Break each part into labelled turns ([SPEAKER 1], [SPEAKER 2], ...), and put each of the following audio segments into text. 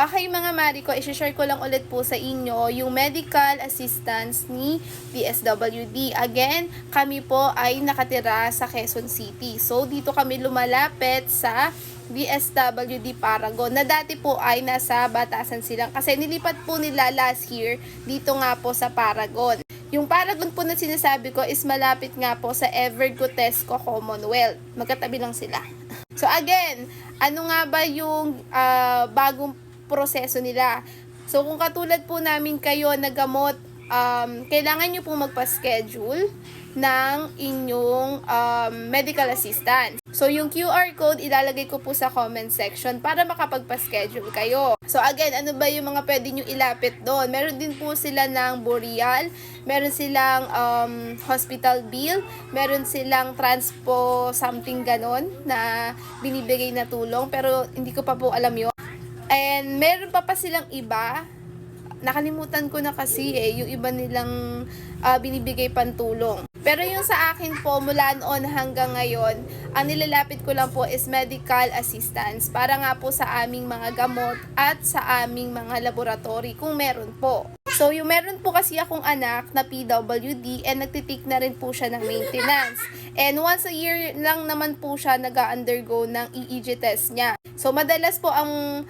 [SPEAKER 1] Okay mga mari ko, isi-share ko lang ulit po sa inyo yung medical assistance ni DSWD. Again, kami po ay nakatira sa Quezon City. So, dito kami lumalapit sa DSWD Paragon na dati po ay nasa Batasan Silang kasi nilipat po nila last year dito nga po sa Paragon. Yung Paragon po na sinasabi ko is malapit nga po sa Evergotesco Commonwealth. Magkatabi lang sila. So again, ano nga ba yung bagong proseso nila? So kung katulad po namin kayo na gamot, kailangan nyo po magpa-schedule ng inyong medical assistant. So yung QR code ilalagay ko po sa comment section para makapagpa-schedule kayo. So again, ano ba yung mga pwede nyo ilapit doon? Meron din po sila ng burial, meron silang hospital bill, meron silang transpo something ganon na binibigay na tulong pero hindi ko pa po alam yun. And meron pa silang iba, nakalimutan ko na kasi yung iba nilang binibigay pantulong. Pero yung sa akin po, mula noon hanggang ngayon, ang nilalapit ko lang po is medical assistance para nga po sa aming mga gamot at sa aming mga laboratory kung meron po. So, yung meron po kasi akong anak na PWD and nagtitik na rin po siya ng maintenance. And once a year lang naman po siya nag-undergo ng EEG test niya. So, madalas po ang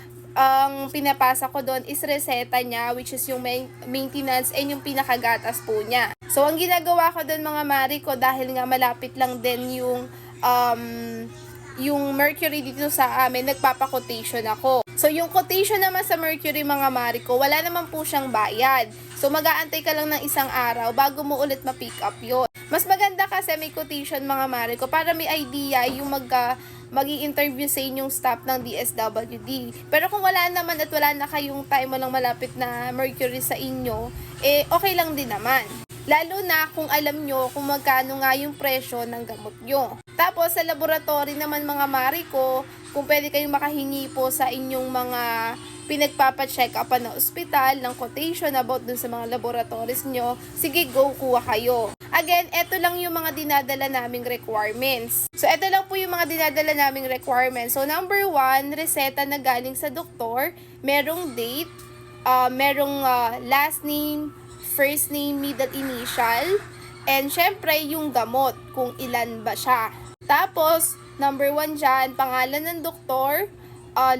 [SPEAKER 1] pinapasa ko doon is reseta niya, which is yung maintenance and yung pinakagatas po niya. So, ang ginagawa ko doon mga mari ko, dahil nga malapit lang din yung Mercury dito sa amin, nagpapa-quotation ako. So, yung quotation naman sa Mercury mga mari ko, wala naman po siyang bayad. So, mag-aantay ka lang ng isang araw bago mo ulit ma-pick up yun. Mas maganda kasi may quotation mga mari ko para may idea yung mag-i-interview sa inyong staff ng DSWD. Pero kung wala naman at wala na kayong time mo lang malapit na Mercury sa inyo, okay lang din naman. Lalo na kung alam nyo kung magkano nga yung presyo ng gamot nyo. Tapos sa laboratory naman mga mari ko, kung pwede kayong makahingi po sa inyong mga pinagpapacheck up na ospital ng quotation about dun sa mga laboratories nyo, sige go, kuha kayo. Again, eto lang yung mga dinadala naming requirements. So, eto lang po yung mga dinadala naming requirements. So, number 1, reseta na galing sa doktor, merong date, merong last name, first name, middle initial, and syempre yung gamot, kung ilan ba siya. Tapos, number 1 dyan, pangalan ng doktor,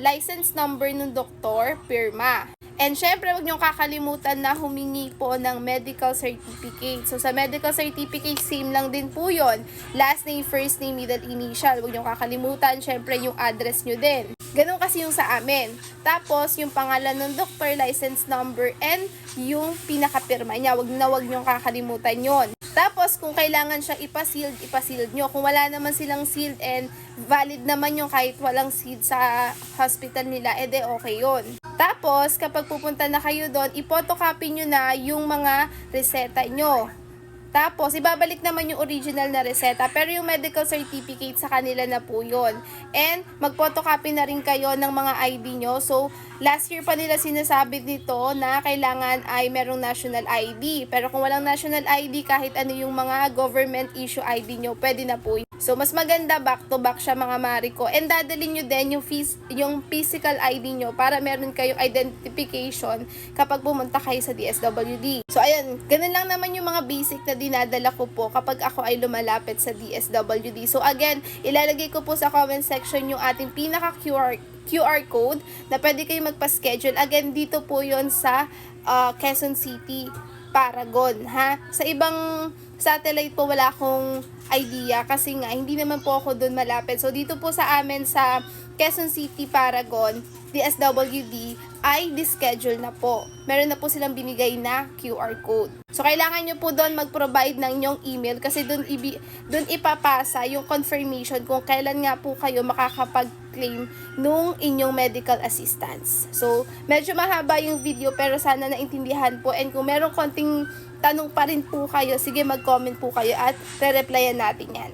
[SPEAKER 1] license number ng doktor, pirma. And syempre, huwag niyong kakalimutan na humingi po ng medical certificate. So, sa medical certificate, same lang din po yun. Last name, first name, middle initial. Huwag niyong kakalimutan, syempre, yung address niyo din. Ganun kasi yung sa amin. Tapos, yung pangalan ng doctor, license number, and yung pinakapirma niya. Huwag niyong kakalimutan yon. Tapos, kung kailangan siya ipa-sealed nyo. Kung wala naman silang sealed and valid naman yung kahit walang sealed sa hospital nila, edi okay yun. Tapos, kapag pupunta na kayo doon, i-photocopy nyo na yung mga reseta nyo. Tapos, ibabalik naman yung original na reseta, pero yung medical certificate sa kanila na po yun. And, mag-photocopy na rin kayo ng mga ID nyo. So, last year pa nila sinasabi nito na kailangan ay merong national ID. Pero kung walang national ID, kahit ano yung mga government issue ID nyo, pwede na po yun. So, mas maganda back to back siya mga mari ko. And dadalhin nyo din yung physical ID nyo para meron kayong identification kapag pumunta kayo sa DSWD. So, ayun, ganun lang naman yung mga basic na dinadala ko po kapag ako ay lumalapit sa DSWD. So, again, ilalagay ko po sa comment section yung ating pinaka-QR code na pwede kayo magpa-schedule. Again, dito po yon sa Quezon City, Paragon, ha? Sa ibang satellite po wala akong idea kasi nga hindi naman po ako doon malapit. So dito po sa amin sa Quezon City, Paragon, DSWD ay dischedule na po. Meron na po silang binigay na QR code. So kailangan nyo po doon mag-provide ng inyong email kasi doon ipapasa yung confirmation kung kailan nga po kayo makakapag-claim nung inyong medical assistance. So medyo mahaba yung video pero sana naintindihan po, and kung meron konting tanong pa rin po kayo, sige mag-comment po kayo at re-replyan natin yan.